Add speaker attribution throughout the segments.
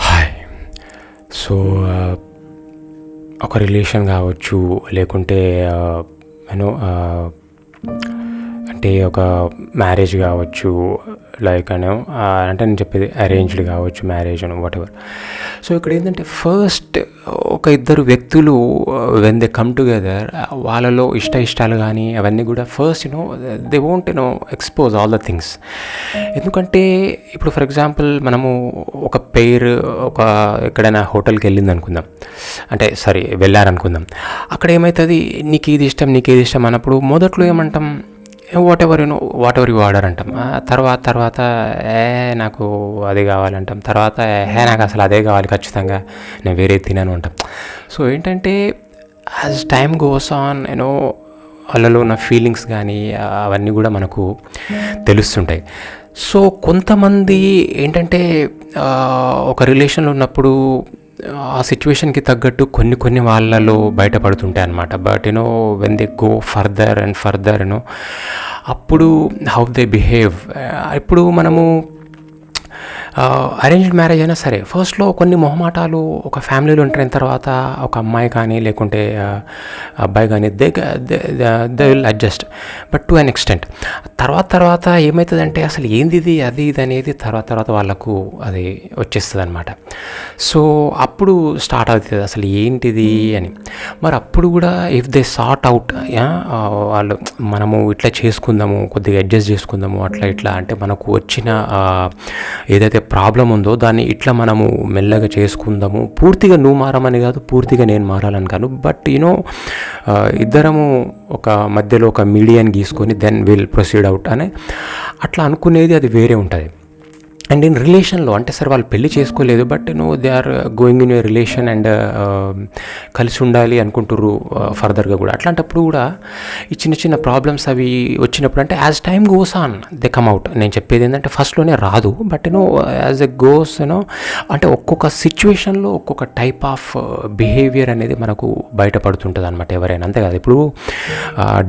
Speaker 1: Hi. So ఒక relation కావచ్చు, లేకుంటే యూనో అంటే ఒక మ్యారేజ్ కావచ్చు, లైక్ అంటే నేను చెప్పేది అరేంజ్డ్ కావచ్చు, మ్యారేజ్ అని వాటెవర్. సో ఇక్కడ ఏంటంటే ఫస్ట్ ఒక ఇద్దరు వ్యక్తులు వెన్ దే కమ్ టుగెదర్, వాళ్ళలో ఇష్టాలు కానీ అవన్నీ కూడా first they won't expose all the things. ఎందుకంటే ఇప్పుడు ఫర్ ఎగ్జాంపుల్ మనము ఒక పెయిర్ ఎక్కడైనా హోటల్కి వెళ్ళింది అనుకుందాం, అంటే వెళ్ళారనుకుందాం. అక్కడ ఏమవుతుంది, నీకేది ఇష్టం అన్నప్పుడు మొదట్లో ఏమంటాం, వాట్ ఎవర్ యు ఆర్డర్ అంటాం. తర్వాత నాకు అది కావాలంటాం. తర్వాత నాకు అసలు అదే కావాలి ఖచ్చితంగా, నేను వేరే తినను అంటాం. సో ఏంటంటే యాజ్ టైమ్ గోస్ ఆన్ వాళ్ళలో ఉన్న ఫీలింగ్స్ కానీ అవన్నీ కూడా మనకు తెలుస్తుంటాయి. సో కొంతమంది ఏంటంటే ఒక రిలేషన్లో ఉన్నప్పుడు ఆ సిచ్యువేషన్కి తగ్గట్టు కొన్ని వాళ్ళలో బయటపడుతుంటాయి అన్నమాట. But when they go further and further అప్పుడు హౌ దే బిహేవ్. ఇప్పుడు మనము అరేంజ్డ్ మ్యారేజ్ అయినా సరే ఫస్ట్లో కొన్ని మొహమాటాలు ఒక ఫ్యామిలీలో ఎంటర్ అయిన తర్వాత ఒక అమ్మాయి కానీ లేకుంటే అబ్బాయి కానీ they will adjust, but to an extent. తర్వాత ఏమవుతుందంటే అసలు ఏంది ఇది అది ఇది అనేది తర్వాత వాళ్ళకు అది వచ్చేస్తుంది అనమాట. సో అప్పుడు స్టార్ట్ అవుతుంది అసలు ఏంటిది అని. మరి అప్పుడు కూడా ఇఫ్ దే సార్ట్ అవుట్, వాళ్ళు మనము ఇట్లా చేసుకుందాము, కొద్దిగా అడ్జస్ట్ చేసుకుందాము, అట్లా అంటే మనకు వచ్చిన ఏదైతే ప్రాబ్లం ఉందో దాన్ని ఇట్లా మనము మెల్లగా చేసుకుందాము. పూర్తిగా నువ్వు మారమని కాదు, పూర్తిగా నేను మారాలని కాదు, బట్ ఇద్దరము ఒక మధ్యలో ఒక మీడియాని గీసుకొని దెన్ విల్ ప్రొసీడ్ అవుట్ అని అట్లా అనుకునేది అది వేరే ఉంటుంది. అండ్ ఇన్ రిలేషన్లో అంటే వాళ్ళు పెళ్లి చేసుకోలేదు, but they are going in a relation and కలిసి ఉండాలి అనుకుంటుర్రు ఫర్దర్గా కూడా. అట్లాంటప్పుడు కూడా ఈ చిన్న ప్రాబ్లమ్స్ అవి వచ్చినప్పుడు అంటే as time goes on they come out. నేను చెప్పేది ఏంటంటే ఫస్ట్లోనే రాదు, బట్ యాజ్ ఎ గోస్ అంటే ఒక్కొక్క సిచ్యువేషన్లో ఒక్కొక్క టైప్ ఆఫ్ బిహేవియర్ అనేది మనకు బయటపడుతుంటుంది అనమాట ఎవరైనా. అంతే కాదు, ఇప్పుడు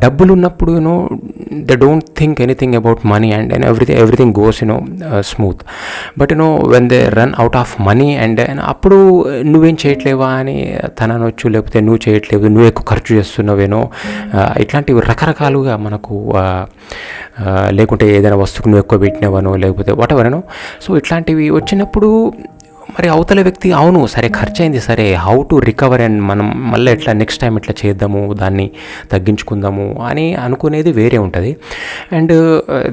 Speaker 1: డబ్బులు ఉన్నప్పుడు they don't think anything about money and everything goes smooth. But when they run out of money and అప్పుడు నువ్వేం చేయట్లేవా అని తననొచ్చు, లేకపోతే నువ్వు చేయట్లేదు, నువ్వు ఎక్కువ ఖర్చు చేస్తున్నావేనో, ఇట్లాంటివి రకరకాలుగా మనకు, లేకుంటే ఏదైనా వస్తువుకు నువ్వు ఎక్కువ పెట్టినవనో, లేకపోతే వాటెవరనో. సో ఇట్లాంటివి వచ్చినప్పుడు మరి అవతల వ్యక్తి అవును సరే ఖర్చు అయింది, సరే హౌ టు రికవర్ అండ్ మనం మళ్ళీ ఎట్లా నెక్స్ట్ టైం ఇట్లా చేద్దాము, దాన్ని తగ్గించుకుందాము అని అనుకునేది వేరే ఉంటుంది. And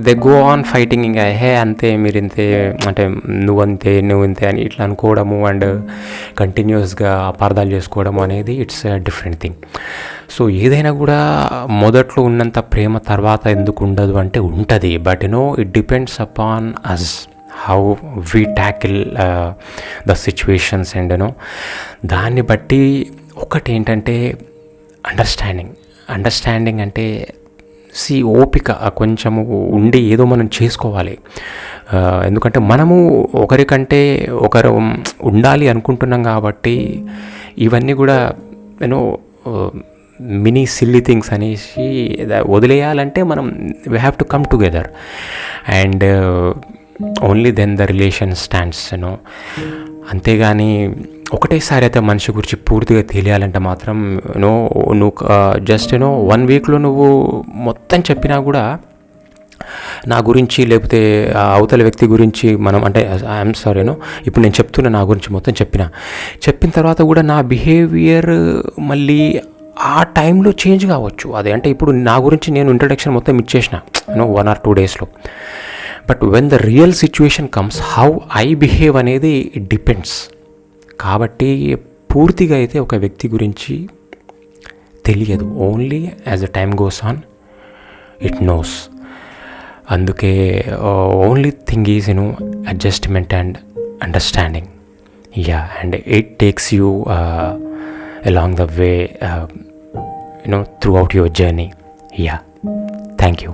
Speaker 1: they go on fighting, ఇంకా అంతే మీరు ఇంతే, అంటే నువ్వు ఇంతే అని ఇట్లా అనుకోవడము అండ్ కంటిన్యూస్గా అపార్థాలు చేసుకోవడము అనేది ఇట్స్ డిఫరెంట్ థింగ్. సో ఏదైనా కూడా మొదట్లో ఉన్నంత ప్రేమ తర్వాత ఎందుకు ఉండదు అంటే ఉంటుంది, but it depends upon us how we tackle the situations and దాన్ని బట్టి. ఒకటి ఏంటంటే అండర్స్టాండింగ్ అంటే ఓపిక కొంచెము ఉండి ఏదో మనం చేసుకోవాలి. ఎందుకంటే మనము ఒకరికంటే ఒకరు ఉండాలి అనుకుంటున్నాం కాబట్టి ఇవన్నీ కూడా మినీ సిల్లీ థింగ్స్ అనేసి వదిలేయాలంటే మనం we have to come together and only then the relation stands. అంతేగాని ఒకటేసారి అయితే మనిషి గురించి పూర్తిగా తెలియాలంటే మాత్రం నువ్వు జస్ట్ 1 వీక్లో నువ్వు మొత్తం చెప్పినా కూడా నా గురించి, లేకపోతే అవతల వ్యక్తి గురించి మనం అంటే ఐఎమ్ సారీ ఇప్పుడు నేను చెప్తున్నా నా గురించి మొత్తం చెప్పిన తర్వాత కూడా నా బిహేవియర్ మళ్ళీ ఆ టైంలో చేంజ్ కావచ్చు. అదే అంటే ఇప్పుడు నా గురించి నేను ఇంట్రడక్షన్ మొత్తం ఇచ్చేసిన 1 or 2 డేస్లో, but when the real situation comes how I behave అనేది ఇట్ డిపెండ్స్. కాబట్టి పూర్తిగా అయితే ఒక వ్యక్తి గురించి తెలియదు, only as a time goes on it knows. అందుకే only thing is adjustment and understanding. And it takes you along the way throughout your journey. Thank you.